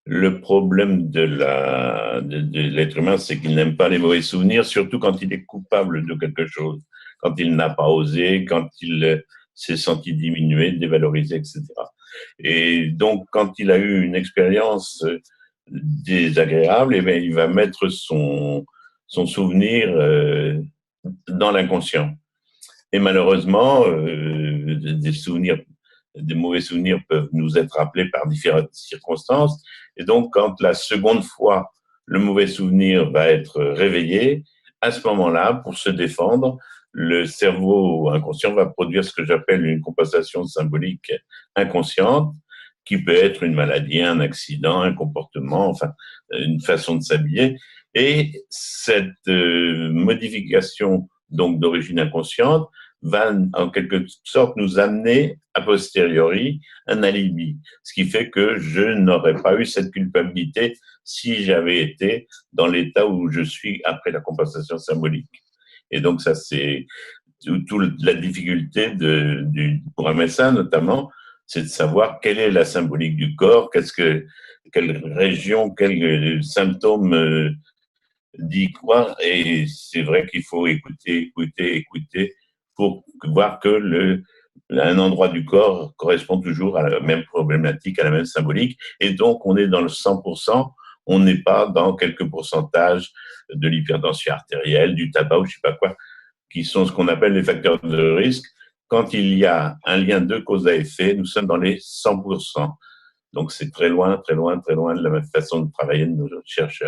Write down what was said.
Le problème de l'être humain, c'est qu'il n'aime pas les mauvais souvenirs, surtout quand il est coupable de quelque chose, quand il n'a pas osé, quand il s'est senti diminué, dévalorisé, etc. Et donc, quand il a eu une expérience désagréable, eh bien, il va mettre son souvenir dans l'inconscient. Et malheureusement, des souvenirs, des mauvais souvenirs peuvent nous être rappelés par différentes circonstances. Et donc, quand la seconde fois, le mauvais souvenir va être réveillé, à ce moment-là, pour se défendre, le cerveau inconscient va produire ce que j'appelle une compensation symbolique inconsciente, qui peut être une maladie, un accident, un comportement, enfin, une façon de s'habiller. Et cette modification donc d'origine inconsciente va en quelque sorte nous amener a posteriori un alibi, ce qui fait que je n'aurais pas eu cette culpabilité si j'avais été dans l'état où je suis après la compensation symbolique. Et donc ça, c'est toute la difficulté pour un médecin notamment, c'est de savoir quelle est la symbolique du corps, quelle région, quel symptôme dit quoi. Et c'est vrai qu'il faut écouter pour voir que un endroit du corps correspond toujours à la même problématique, à la même symbolique. Et donc, on est dans le 100%, on n'est pas dans quelques pourcentages de l'hypertension artérielle, du tabac ou je sais pas quoi, qui sont ce qu'on appelle les facteurs de risque. Quand il y a un lien de cause à effet, nous sommes dans les 100%. Donc, c'est très loin, très loin, très loin de la même façon de travailler de nos chercheurs.